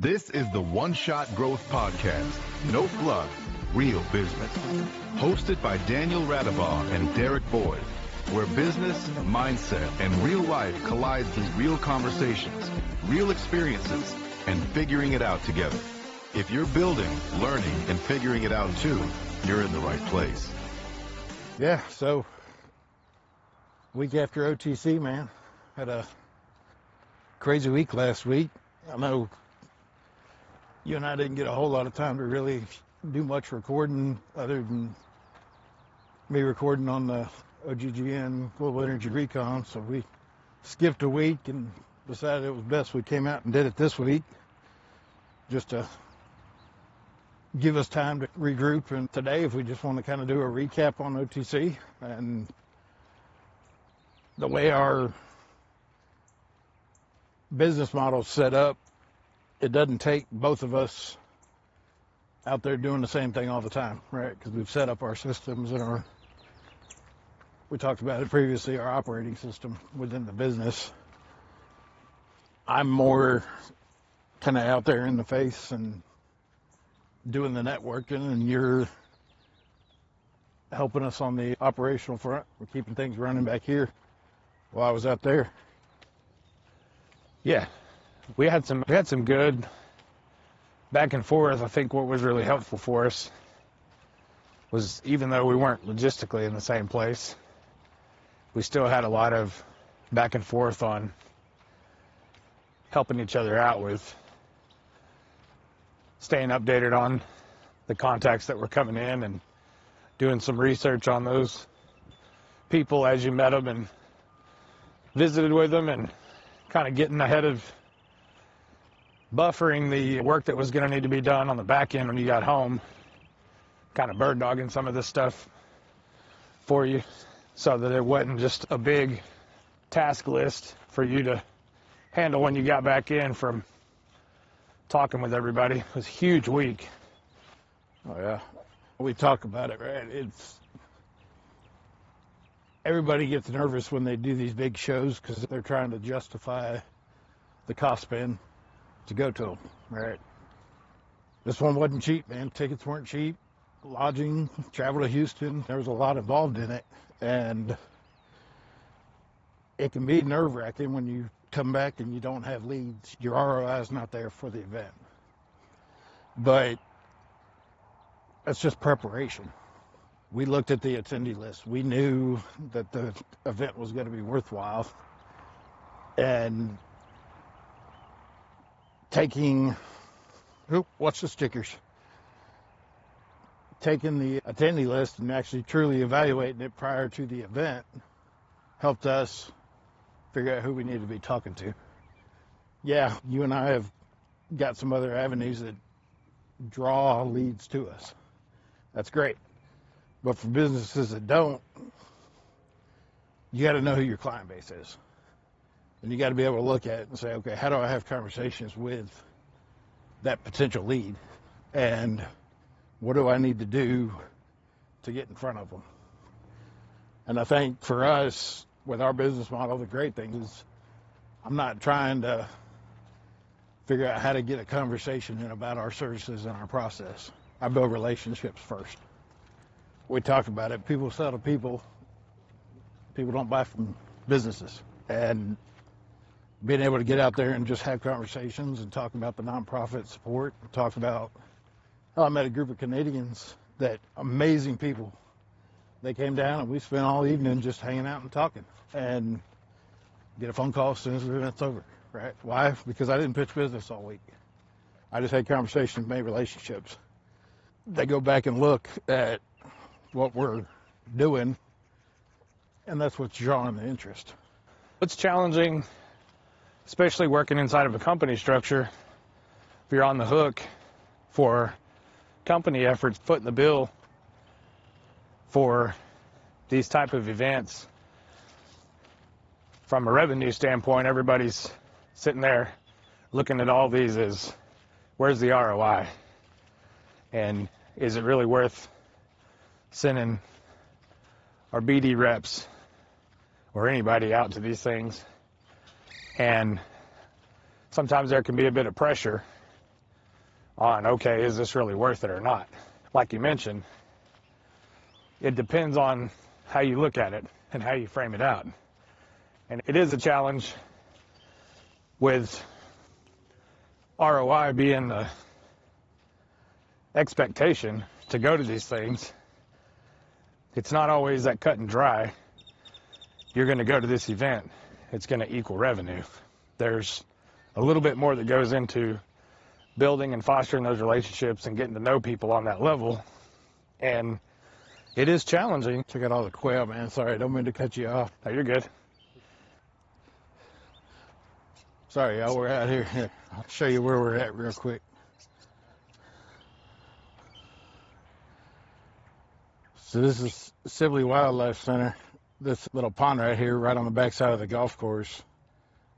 This is the One Shot Growth Podcast. No fluff, real business. Hosted by Daniel Radabaugh and Derek Boyd, where business, mindset, and real life collide through real conversations, real experiences, and figuring it out together. If you're building, learning, and figuring it out too, you're in the right place. Yeah, so week after OTC, man. Had a crazy week last week. I know you and I didn't get a whole lot of time to really do much recording other than me recording on the OGGN Global Energy Recon. So we skipped a week and decided it was best we came out and did it this week just to give us time to regroup. And today, if we just want to kind of do a recap on OTC and the way our business model is set up, it doesn't take both of us out there doing the same thing all the time, right? Because we've set up our systems and we talked about it previously, our operating system within the business. I'm more kind of out there in the face and doing the networking, and you're helping us on the operational front. We're keeping things running back here while I was out there. Yeah, we had some good back and forth. I think what was really helpful for us was, even though we weren't logistically in the same place, we still had a lot of back and forth on helping each other out with staying updated on the contacts that were coming in and doing some research on those people as you met them and visited with them, and kind of getting ahead of buffering the work that was going to need to be done on the back end when you got home, kind of bird dogging some of this stuff for you so that it wasn't just a big task list for you to handle when you got back in from talking with everybody. It was a huge week. Oh yeah, we talk about it, right? Everybody gets nervous when they do these big shows because they're trying to justify the cost spend to go to them, right? This one wasn't cheap, man. Tickets weren't cheap. Lodging, travel to Houston, there was a lot involved in it. And it can be nerve-wracking when you come back and you don't have leads. Your ROI is not there for the event. But that's just preparation. We looked at the attendee list. We knew that the event was going to be worthwhile. And watch the stickers. Taking the attendee list and actually truly evaluating it prior to the event helped us figure out who we need to be talking to. Yeah, you and I have got some other avenues that draw leads to us. That's great. But for businesses that don't, you got to know who your client base is. And you got to be able to look at it and say, okay, how do I have conversations with that potential lead? And what do I need to do to get in front of them? And I think for us, with our business model, the great thing is I'm not trying to figure out how to get a conversation in about our services and our process. I build relationships first. We talk about it. People sell to people. People don't buy from businesses. And being able to get out there and just have conversations and talk about the nonprofit support, talk about how I met a group of Canadians, that amazing people. They came down and we spent all evening just hanging out and talking, and get a phone call as soon as the event's over, right? Why? Because I didn't pitch business all week. I just had conversations, made relationships. They go back and look at what we're doing, and that's what's drawing the interest. It's challenging, especially working inside of a company structure, if you're on the hook for company efforts, footing the bill for these type of events. From a revenue standpoint, everybody's sitting there looking at all these as, where's the ROI? And is it really worth sending our BD reps or anybody out to these things? And sometimes there can be a bit of pressure on, okay, is this really worth it or not? Like you mentioned, it depends on how you look at it and how you frame it out. And it is a challenge with ROI being the expectation to go to these things. It's not always that cut and dry. You're going to go to this event, it's going to equal revenue. There's a little bit more that goes into building and fostering those relationships and getting to know people on that level. And it is challenging. Check out all the quail, man. Sorry, I don't mean to cut you off. No, you're good. Sorry, y'all, we're out here. Here, I'll show you where we're at real quick. So this is Sibley Wildlife Center. This little pond right here, right on the backside of the golf course,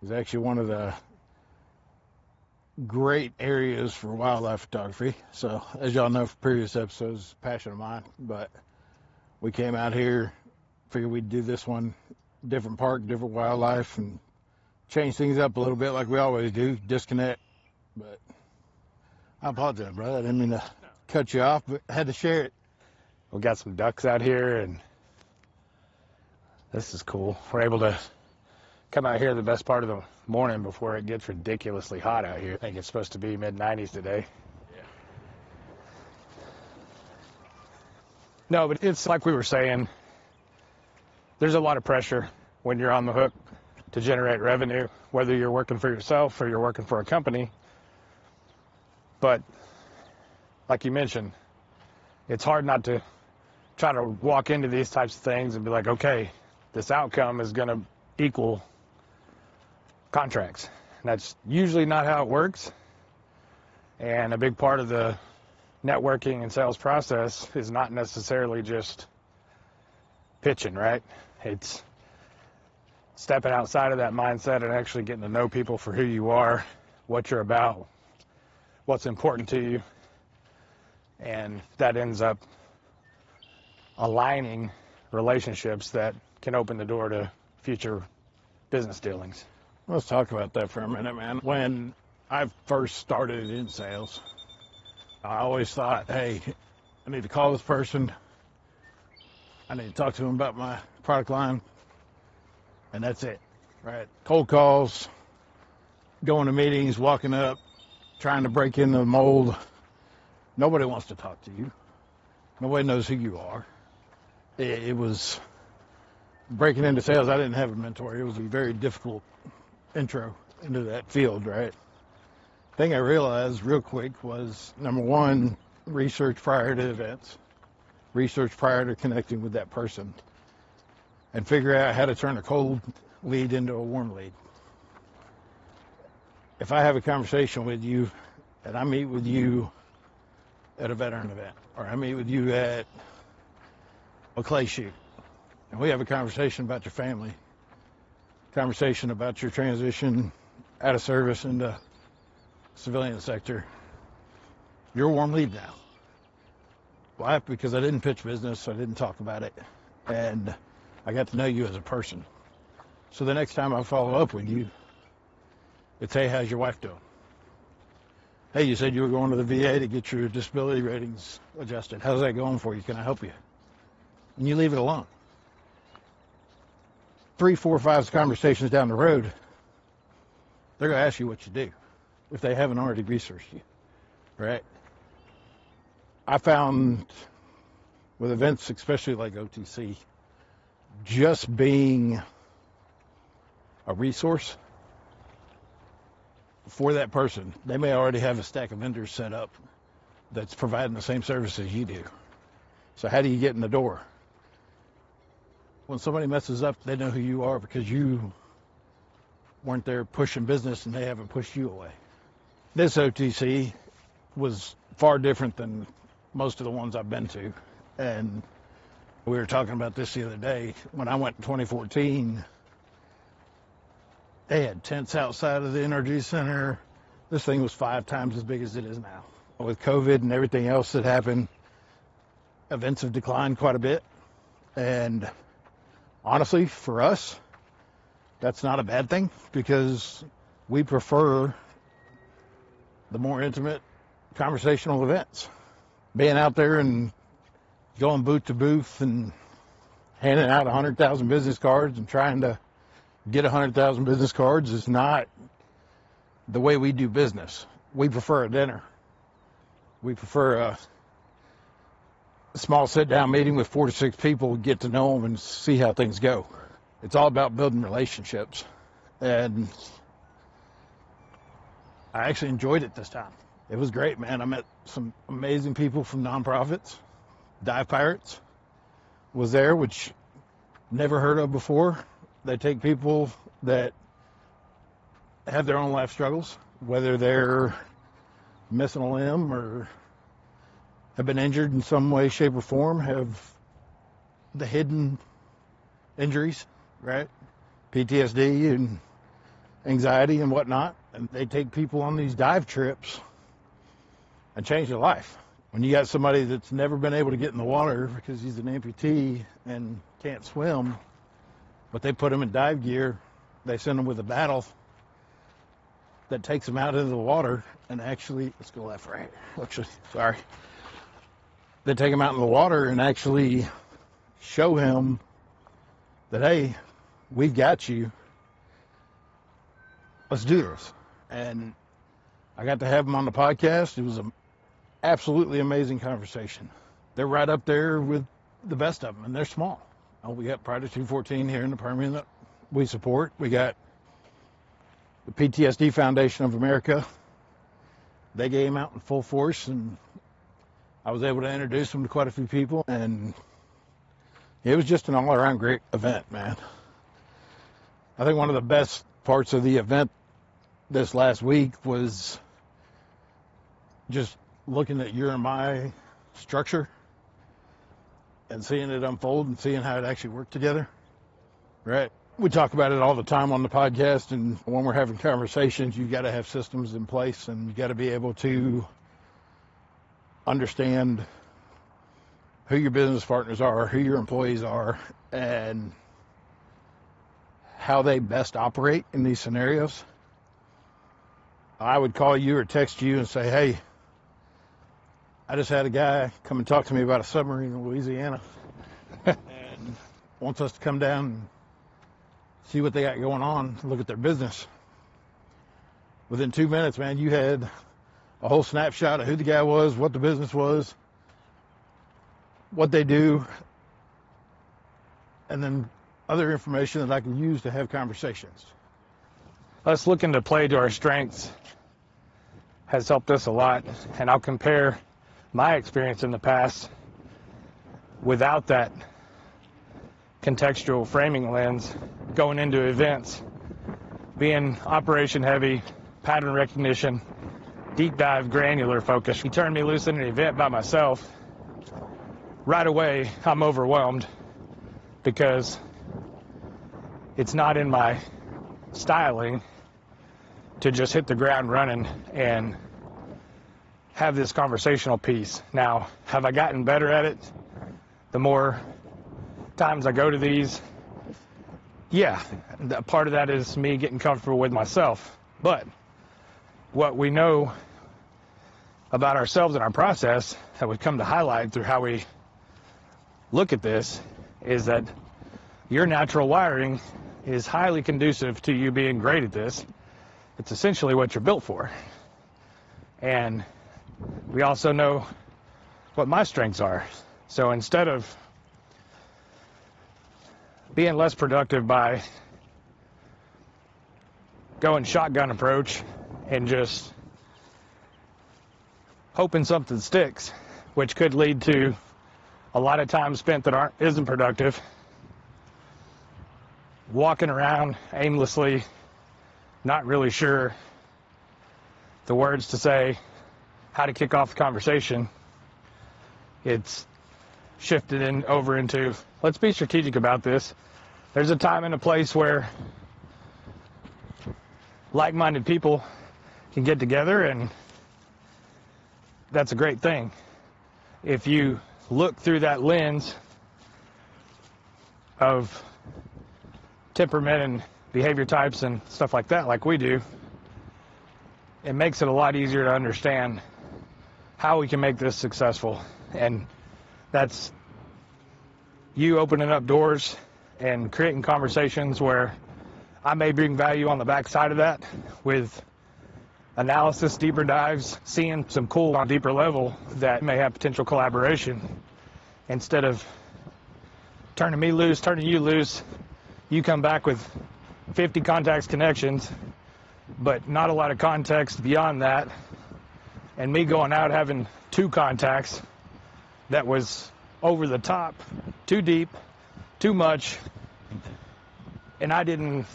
is actually one of the great areas for wildlife photography. So as y'all know from previous episodes, passion of mine, but we came out here, figured we'd do this one, different park, different wildlife, and change things up a little bit like we always do, disconnect. But I apologize, brother. I didn't mean to cut you off, but I had to share it. We got some ducks out here, and this is cool. We're able to come out here the best part of the morning before it gets ridiculously hot out here. I think it's supposed to be mid-90s today. Yeah. No, but it's like we were saying, there's a lot of pressure when you're on the hook to generate revenue, whether you're working for yourself or you're working for a company. But like you mentioned, it's hard not to try to walk into these types of things and be like, okay, this outcome is going to equal contracts. And that's usually not how it works. And a big part of the networking and sales process is not necessarily just pitching, right? It's stepping outside of that mindset and actually getting to know people for who you are, what you're about, what's important to you. And that ends up aligning relationships that can open the door to future business dealings. Let's talk about that for a minute, man. When I first started in sales, I always thought, hey, I need to call this person. I need to talk to them about my product line. And that's it, right? Cold calls, going to meetings, walking up, trying to break in the mold. Nobody wants to talk to you. Nobody knows who you are. It was breaking into sales. I didn't have a mentor. It was a very difficult intro into that field, right? Thing I realized real quick was, number one, research prior to events, research prior to connecting with that person, and figure out how to turn a cold lead into a warm lead. If I have a conversation with you and I meet with you at a veteran event, or I meet with you at a clay shoot, and we have a conversation about your family, conversation about your transition out of service into civilian sector, you're a warm lead now. Why? Because I didn't pitch business, so I didn't talk about it, and I got to know you as a person. So the next time I follow up with you, it's, hey, how's your wife doing? Hey, you said you were going to the VA to get your disability ratings adjusted. How's that going for you? Can I help you? And you leave it alone. 3, 4, 5 conversations down the road, they're going to ask you what you do if they haven't already researched you, right? I found with events, especially like OTC, just being a resource for that person. They may already have a stack of vendors set up that's providing the same services you do. So how do you get in the door? When somebody messes up, they know who you are because you weren't there pushing business and they haven't pushed you away. This OTC was far different than most of the ones I've been to. And we were talking about this the other day. When I went in 2014, they had tents outside of the Energy Center. This thing was 5 times as big as it is now. With COVID and everything else that happened, events have declined quite a bit. And honestly, for us, that's not a bad thing because we prefer the more intimate conversational events. Being out there and going booth to booth and handing out 100,000 business cards and trying to get 100,000 business cards is not the way we do business. We prefer a dinner. We prefer a small sit-down meeting with 4 to 6 people, get to know them and see how things go. It's all about building relationships. And I actually enjoyed it this time. It was great, man. I met some amazing people from nonprofits. Dive Pirates was there, which never heard of before. They take people that have their own life struggles, whether they're missing a limb or have been injured in some way, shape, or form, have the hidden injuries, right? PTSD and anxiety and whatnot. And they take people on these dive trips and change their life. When you got somebody that's never been able to get in the water because he's an amputee and can't swim, but they put him in dive gear, they send him with a battle that takes him out into the water and actually, let's go left, right. Actually, sorry. They take him out in the water and actually show him that, hey, we've got you. Let's do this. And I got to have them on the podcast. It was an absolutely amazing conversation. They're right up there with the best of them, and they're small. We got Pride of 214 here in the Permian that we support. We got the PTSD Foundation of America. They came out in full force, and I was able to introduce them to quite a few people, and it was just an all-around great event, man. I think one of the best parts of the event this last week was just looking at your and my structure and seeing it unfold and seeing how it actually worked together, right? We talk about it all the time on the podcast, and when we're having conversations, you've got to have systems in place, and you've got to be able to understand who your business partners are, who your employees are, and how they best operate in these scenarios. I would call you or text you and say, hey, I just had a guy come and talk to me about a submarine in Louisiana and wants us to come down and see what they got going on, look at their business. Within 2 minutes, man, you had a whole snapshot of who the guy was, what the business was, what they do, and then other information that I can use to have conversations. Us looking to play to our strengths has helped us a lot, and I'll compare my experience in the past without that contextual framing lens going into events, being operation heavy, pattern recognition, deep dive, granular focus. You turn me loose in an event by myself, right away I'm overwhelmed because it's not in my styling to just hit the ground running and have this conversational piece. Now, have I gotten better at it the more times I go to these? Yeah, part of that is me getting comfortable with myself. But what we know about ourselves and our process that we've come to highlight through how we look at this is that your natural wiring is highly conducive to you being great at this. It's essentially what you're built for. And we also know what my strengths are. So instead of being less productive by going shotgun approach and just hoping something sticks, which could lead to a lot of time spent that isn't productive, walking around aimlessly, not really sure the words to say, how to kick off the conversation. It's shifted over into, let's be strategic about this. There's a time and a place where like-minded people can get together, and that's a great thing. If you look through that lens of temperament and behavior types and stuff like that, like we do, it makes it a lot easier to understand how we can make this successful. And that's you opening up doors and creating conversations where I may bring value on the backside of that with analysis, deeper dives, seeing some cool on a deeper level that may have potential collaboration. Instead of turning me loose, turning you loose, you come back with 50 contacts, connections, but not a lot of context beyond that. And me going out having 2 contacts that was over the top, too deep, too much, and I didn't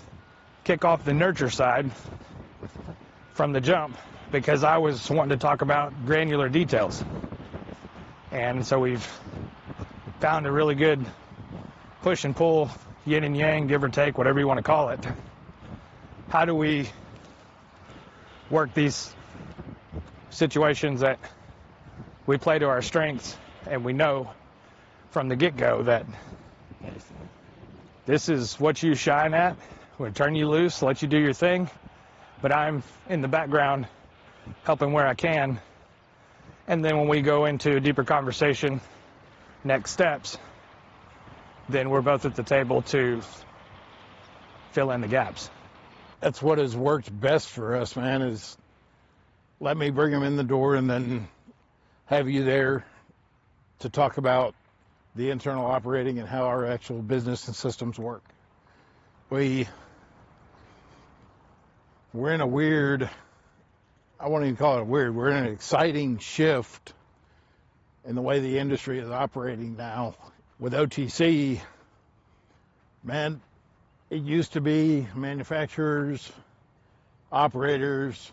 kick off the nurture side from the jump because I was wanting to talk about granular details. And so we've found a really good push and pull, yin and yang, give or take, whatever you want to call it. How do we work these situations that we play to our strengths, and we know from the get-go that this is what you shine at. We're going to turn you loose, let you do your thing, but I'm in the background helping where I can. And then when we go into a deeper conversation, next steps, then we're both at the table to fill in the gaps. That's what has worked best for us, man, is let me bring them in the door and then have you there to talk about the internal operating and how our actual business and systems work. We're in a weird, I won't even call it weird, we're in an exciting shift in the way the industry is operating now. With OTC, man, it used to be manufacturers, operators,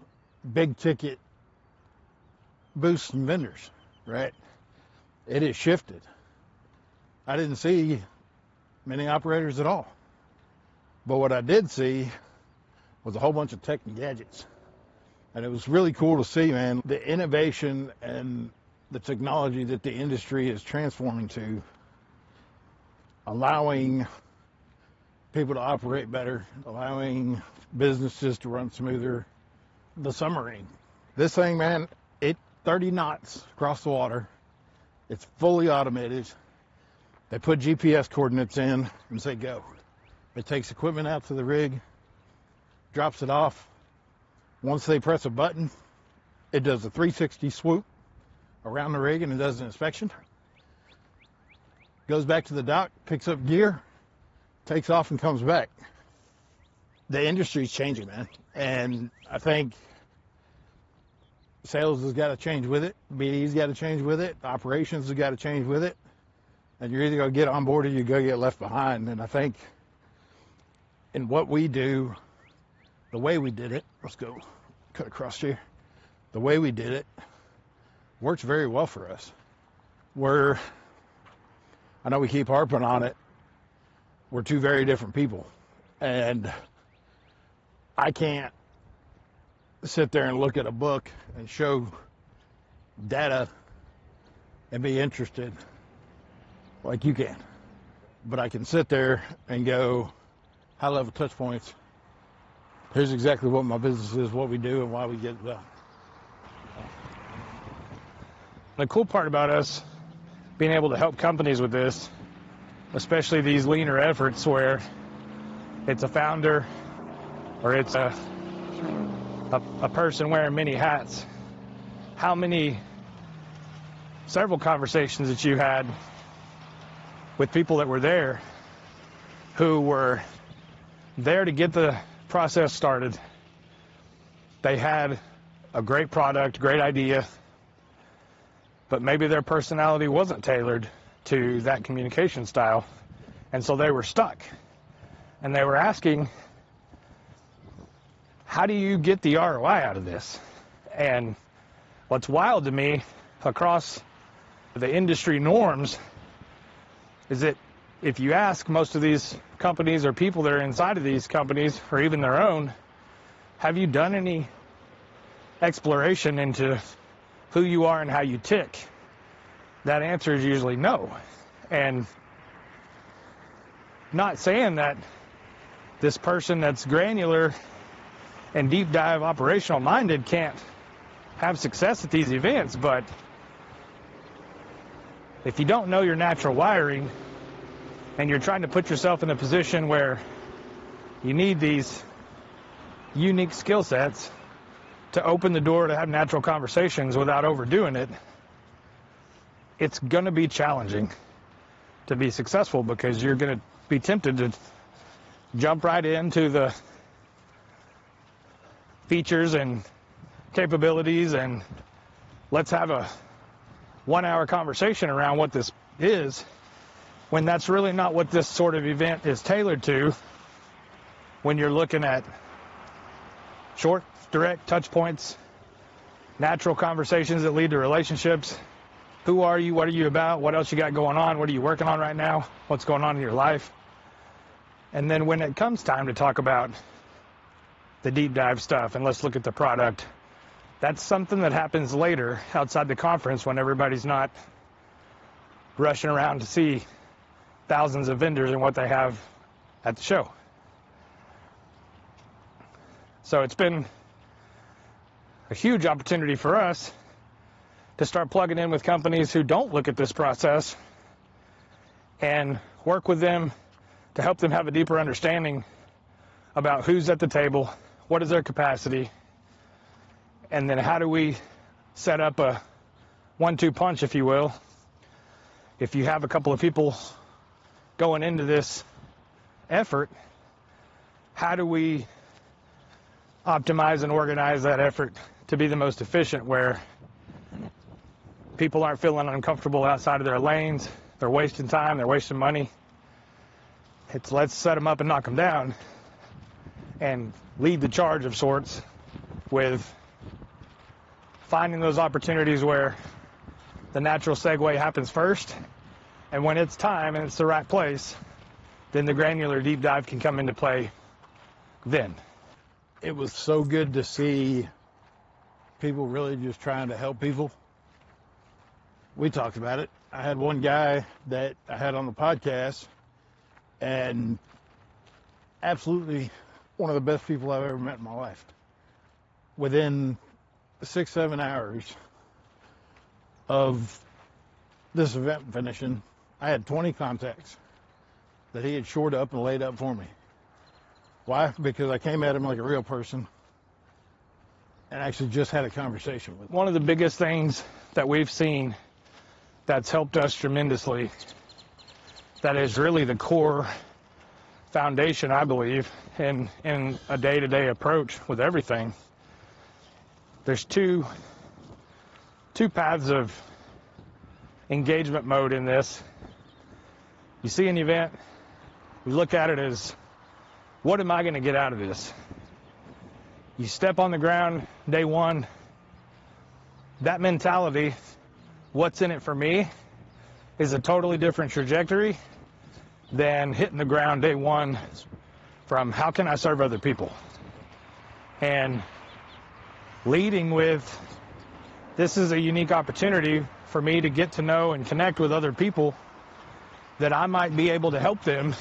big ticket booths and vendors, right? It has shifted. I didn't see many operators at all. But what I did see was a whole bunch of tech and gadgets. And it was really cool to see, man, the innovation and the technology that the industry is transforming to, allowing people to operate better, allowing businesses to run smoother. The submarine. This thing, man, 30 knots across the water. It's fully automated. They put GPS coordinates in and say go. It takes equipment out to the rig, drops it off. Once they press a button, it does a 360 swoop around the rig and it does an inspection. Goes back to the dock, picks up gear, takes off and comes back. The industry's changing, man. And I think sales has got to change with it. BD's got to change with it. Operations has got to change with it. And you're either going to get on board or you're going to get left behind. And I think in what we do, the way we did it, let's go cut across here. The way we did it works very well for us. I know we keep harping on it. We're 2 very different people. And I can't sit there and look at a book and show data and be interested like you can. But I can sit there and go, high level touch points. Here's exactly what my business is, what we do, and why we get it done. The cool part about us being able to help companies with this, especially these leaner efforts where it's a founder or it's a person wearing many hats, several conversations that you had with people that were there who were there to get the process started. They had a great product, great idea, but maybe their personality wasn't tailored to that communication style, and so they were stuck. And they were asking, how do you get the ROI out of this? And what's wild to me across the industry norms is that if you ask most of these companies or people that are inside of these companies or even their own, have you done any exploration into who you are and how you tick? That answer is usually no. And not saying that this person that's granular and deep dive operational minded can't have success at these events, but if you don't know your natural wiring and you're trying to put yourself in a position where you need these unique skill sets to open the door to have natural conversations without overdoing it, it's going to be challenging to be successful, because you're going to be tempted to jump right into the features and capabilities and let's have a 1 hour conversation around what this is, when that's really not what this sort of event is tailored to. When you're looking at short, direct touch points, natural conversations that lead to relationships. Who are you? What are you about? What else you got going on? What are you working on right now? What's going on in your life? And then when it comes time to talk about the deep dive stuff and let's look at the product, that's something that happens later outside the conference when everybody's not rushing around to see thousands of vendors and what they have at the show. So it's been a huge opportunity for us to start plugging in with companies who don't look at this process and work with them to help them have a deeper understanding about who's at the table, what is their capacity, and then how do we set up a 1-2 punch, if you will. If you have a couple of people going into this effort, how do we optimize and organize that effort to be the most efficient, where people aren't feeling uncomfortable outside of their lanes, they're wasting time, they're wasting money. It's let's set them up and knock them down and lead the charge of sorts with finding those opportunities where the natural segue happens first, and when it's time and it's the right place, then the granular deep dive can come into play then. It was so good to see people really just trying to help people. We talked about it. I had one guy that I had on the podcast, and absolutely one of the best people I've ever met in my life. Within 6-7 hours of this event finishing, I had 20 contacts that he had shored up and laid up for me. Why? Because I came at him like a real person and actually just had a conversation with him. One of the biggest things that we've seen that's helped us tremendously, that is really the core foundation, I believe, in a day-to-day approach with everything. There's two paths of engagement mode in this. You see an event, we look at it as, what am I going to get out of this? You step on the ground day one, that mentality, what's in it for me, is a totally different trajectory than hitting the ground day one from how can I serve other people? And leading with, this is a unique opportunity for me to get to know and connect with other people that I might be able to help them.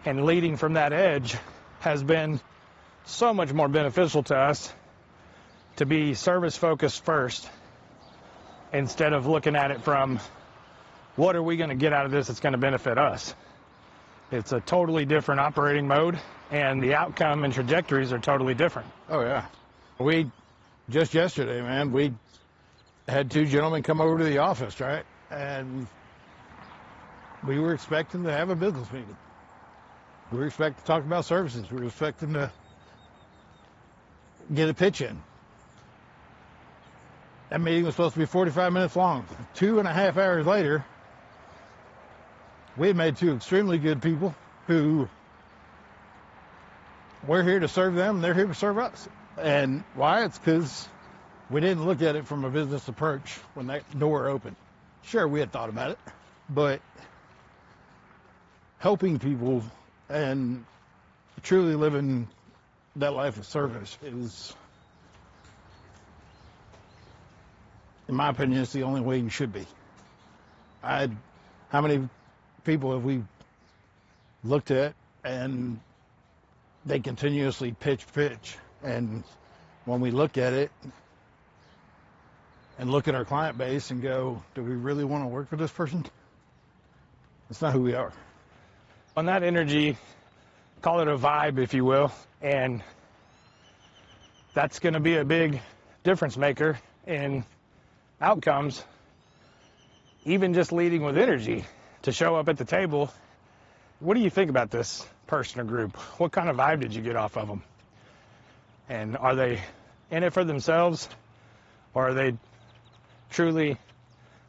And leading from that edge has been so much more beneficial to us to be service focused first, instead of looking at it from what are we going to get out of this that's going to benefit us. It's a totally different operating mode, and the outcome and trajectories are totally different. Oh, yeah. We, just yesterday, man, we had 2 gentlemen come over to the office, right? And we were expecting to have a business meeting. We were expecting to talk about services. We were expecting to get a pitch in. That meeting was supposed to be 45 minutes long. 2.5 hours later, we had made 2 extremely good people who, we're here to serve them, and they're here to serve us. And why? It's because we didn't look at it from a business approach when that door opened. Sure, we had thought about it, but helping people and truly living that life of service is, in my opinion, it's the only way you should be. How many people have we looked at and they continuously pitch, and when we look at it, and look at our client base and go, do we really want to work for this person? That's not who we are. On that energy, call it a vibe, if you will, and that's going to be a big difference maker in outcomes. Even just leading with energy to show up at the table. What do you think about this person or group? What kind of vibe did you get off of them? And are they in it for themselves, or are they truly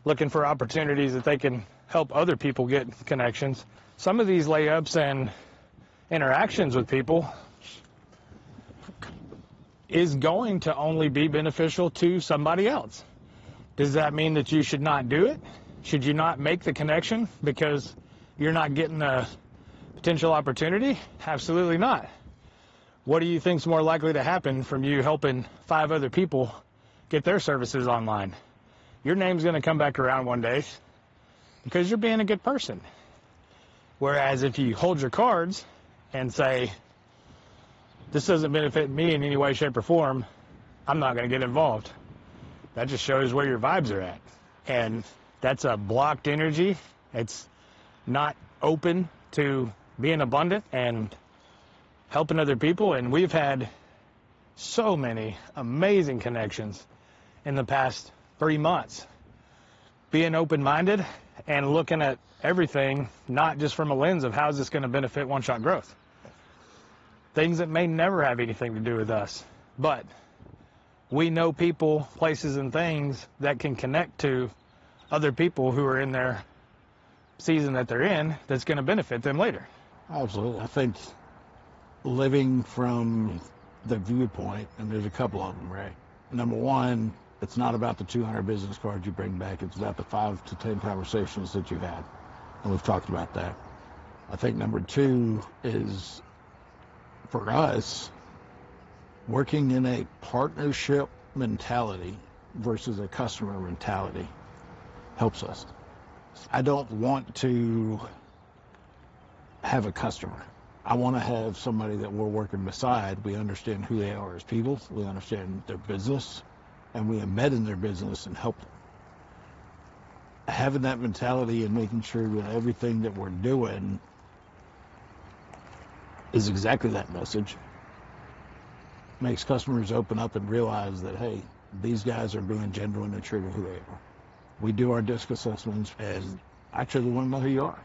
looking for opportunities that they can help other people get connections? Some of these layups and interactions with people is going to only be beneficial to somebody else. Does that mean that you should not do it? Should you not make the connection because you're not getting a potential opportunity? Absolutely not. What do you think is more likely to happen from you helping 5 other people get their services online? Your name's going to come back around one day because you're being a good person. Whereas if you hold your cards and say, this doesn't benefit me in any way, shape, or form, I'm not going to get involved. That just shows where your vibes are at. And that's a blocked energy. It's not open to being abundant and helping other people. And we've had so many amazing connections in the past 3 months. Being open-minded and looking at everything, not just from a lens of how's this going to benefit one-shot growth. Things that may never have anything to do with us. But we know people, places, and things that can connect to other people who are in their season that they're in that's going to benefit them later. Absolutely. I think living from the viewpoint, and there's a couple of them, right? Number one, it's not about the 200 business cards you bring back. It's about the 5 to 10 conversations that you had. And we've talked about that. I think number two is, for us, working in a partnership mentality versus a customer mentality helps us. I don't want to have a customer. I want to have somebody that we're working beside. We understand who they are as people. We understand their business, and we embed in their business and help them. Having that mentality and making sure that everything that we're doing is exactly that message makes customers open up and realize that, hey, these guys are being genuine and true to who they are. We do our disc assessments, and I truly want to know who you are.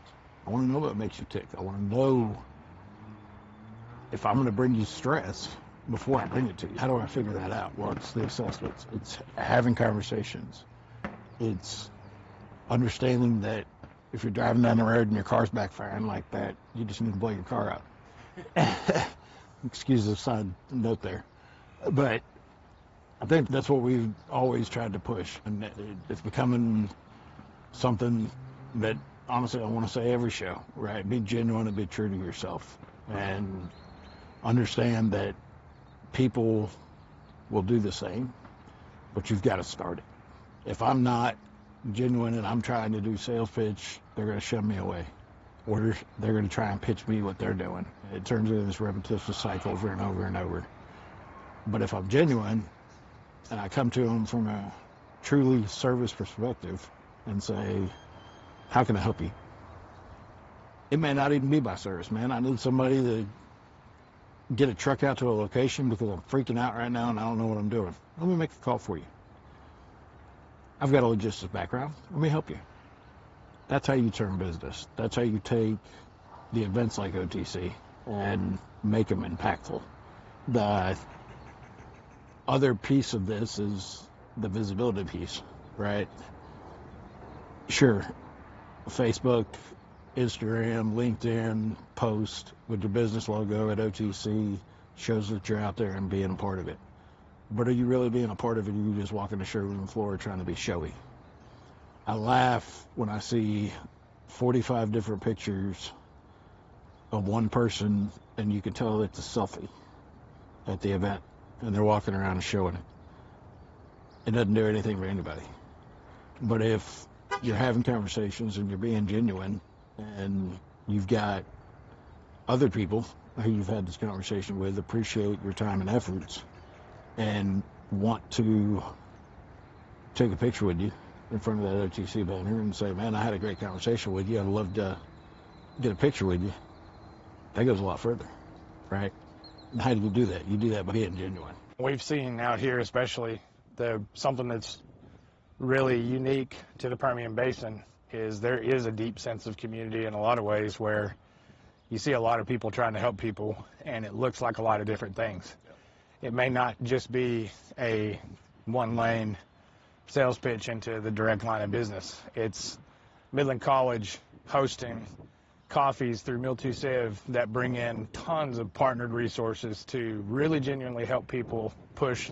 I want to know what makes you tick. I want to know if I'm going to bring you stress before I bring it to you. How do I figure that out? Well, it's the assessments. It's having conversations. It's understanding that if you're driving down the road and your car's backfiring like that, you just need to blow your car out. Excuse the side note there. But I think that's what we've always tried to push. And it's becoming something that, honestly, I want to say every show, right? Be genuine and be true to yourself. And understand that people will do the same, but you've got to start it. If I'm not genuine and I'm trying to do sales pitch, they're going to shove me away. Or they're going to try and pitch me what they're doing. It turns into this repetitious cycle over and over and over. But if I'm genuine and I come to them from a truly service perspective and say, how can I help you? It may not even be by service, man. I need somebody to get a truck out to a location because I'm freaking out right now and I don't know what I'm doing. Let me make the call for you. I've got a logistics background. Let me help you. That's how you turn business. That's how you take the events like OTC and make them impactful. The other piece of this is the visibility piece, right? Sure, Facebook, Instagram, LinkedIn, post with your business logo at OTC shows that you're out there and being a part of it. But are you really being a part of it, or are you just walking the showroom floor trying to be showy? I laugh when I see 45 different pictures of one person and you can tell it's a selfie at the event and they're walking around and showing it. It doesn't do anything for anybody. But if you're having conversations and you're being genuine and you've got other people who you've had this conversation with appreciate your time and efforts and want to take a picture with you in front of that OTC banner and say, man, I had a great conversation with you. I'd love to get a picture with you. That goes a lot further, right? And how do you do that? You do that by being genuine. We've seen out here, especially, something that's really unique to the Permian Basin is there is a deep sense of community in a lot of ways where you see a lot of people trying to help people, and it looks like a lot of different things. It may not just be a one-lane sales pitch into the direct line of business. It's Midland College hosting coffees through Mil2 Civ that bring in tons of partnered resources to really genuinely help people push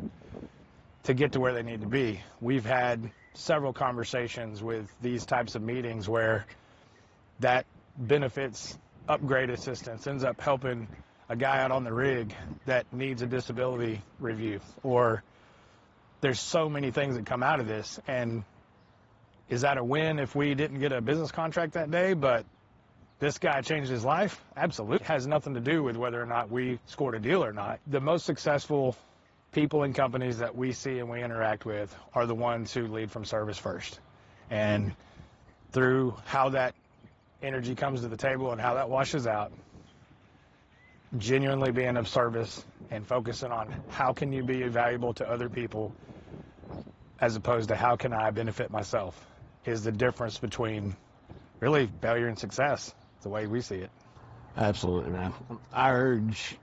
to get to where they need to be. We've had several conversations with these types of meetings where that benefits upgrade assistance, ends up helping a guy out on the rig that needs a disability review, or there's so many things that come out of this. And is that a win if we didn't get a business contract that day, but this guy changed his life? Absolutely. It has nothing to do with whether or not we scored a deal or not. The most successful people and companies that we see and we interact with are the ones who lead from service first. And through how that energy comes to the table and how that washes out, genuinely being of service and focusing on how can you be valuable to other people as opposed to how can I benefit myself is the difference between really failure and success, the way we see it. Absolutely, man. I urge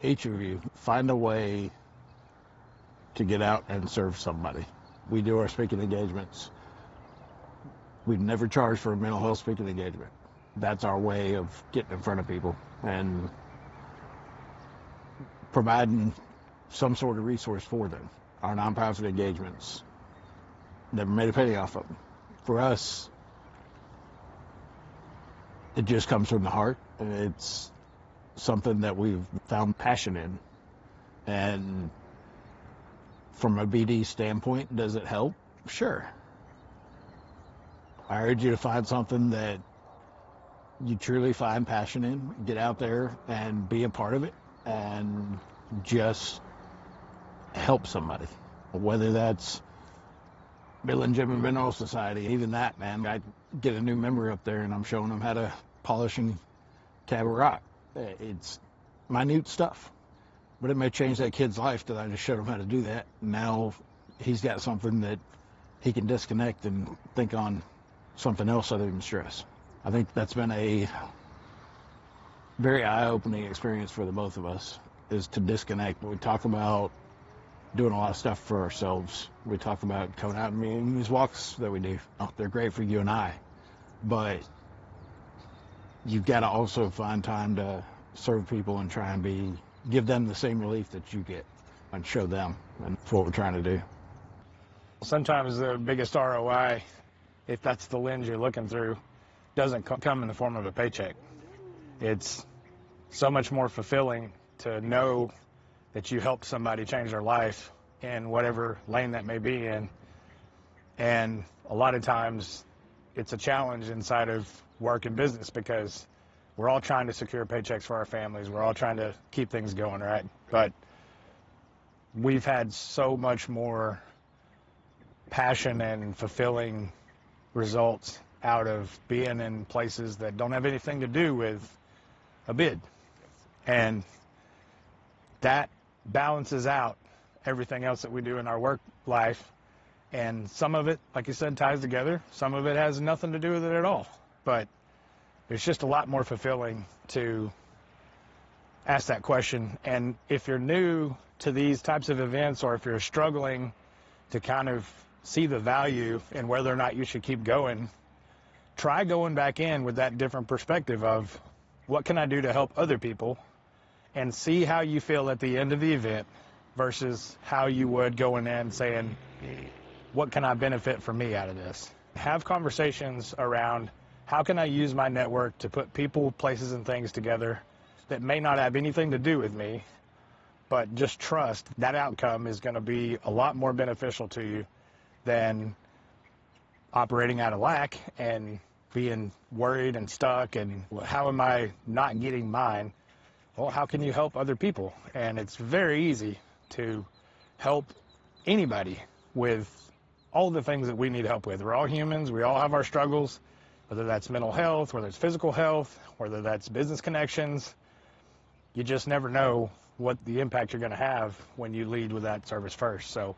each of you, find a way to get out and serve somebody. We do our speaking engagements. We've never charged for a mental health speaking engagement. That's our way of getting in front of people and providing some sort of resource for them. Our nonprofit engagements, never made a penny off of them. For us, it just comes from the heart, and it's something that we've found passion in. And from a BD standpoint, does it help? Sure. I urge you to find something that you truly find passion in, get out there and be a part of it, and just help somebody. Whether that's Midland Gem and Mineral Society, even that, man. I get a new member up there and I'm showing them how to polish and cab a rock. It's minute stuff, but it may change that kid's life that I just showed him how to do that. Now he's got something that he can disconnect and think on something else other than stress. I think that's been a very eye-opening experience for the both of us, is to disconnect. We talk about doing a lot of stuff for ourselves. We talk about coming out and these walks that we do. They're great for you and I, but you've got to also find time to serve people and try and give them the same relief that you get and show them. And that's what we're trying to do. Sometimes the biggest ROI, if that's the lens you're looking through, doesn't come in the form of a paycheck. It's so much more fulfilling to know that you helped somebody change their life in whatever lane that may be in. And a lot of times it's a challenge inside of work and business because we're all trying to secure paychecks for our families. We're all trying to keep things going, right? But we've had so much more passion and fulfilling results out of being in places that don't have anything to do with a bid. And that balances out everything else that we do in our work life. And some of it, like you said, ties together. Some of it has nothing to do with it at all. But it's just a lot more fulfilling to ask that question. And if you're new to these types of events, or if you're struggling to kind of see the value and whether or not you should keep going, try going back in with that different perspective of what can I do to help other people, and see how you feel at the end of the event versus how you would going in saying, what can I benefit from me out of this? Have conversations around how can I use my network to put people, places, and things together that may not have anything to do with me, but just trust that outcome is going to be a lot more beneficial to you than operating out of lack and being worried and stuck and how am I not getting mine? Well, how can you help other people? And it's very easy to help anybody with all the things that we need help with. We're all humans. We all have our struggles, whether that's mental health, whether it's physical health, whether that's business connections. You just never know what the impact you're going to have when you lead with that service first. So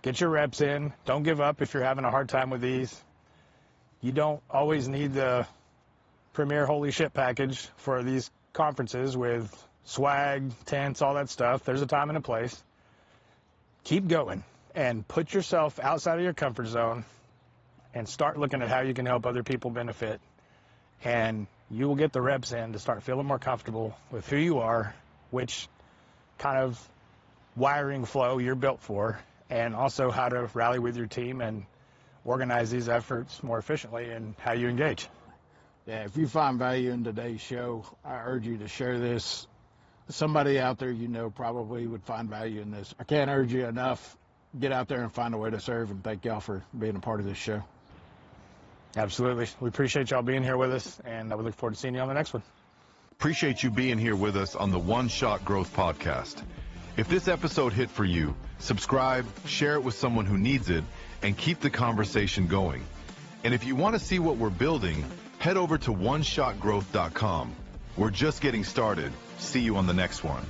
get your reps in. Don't give up if you're having a hard time with these. You don't always need the premier holy shit package for these conferences with swag, tents, all that stuff. There's a time and a place. Keep going and put yourself outside of your comfort zone and start looking at how you can help other people benefit. And you will get the reps in to start feeling more comfortable with who you are, which kind of wiring flow you're built for, and also how to rally with your team and organize these efforts more efficiently and how you engage. Yeah, if you find value in today's show, I urge you to share this. Somebody out there you know probably would find value in this. I can't urge you enough. Get out there and find a way to serve, and thank y'all for being a part of this show. Absolutely. We appreciate y'all being here with us, and I would look forward to seeing you on the next one. Appreciate you being here with us on the One Shot Growth Podcast. If this episode hit for you, subscribe, share it with someone who needs it, and keep the conversation going. And if you want to see what we're building, head over to oneshotgrowth.com. We're just getting started. See you on the next one.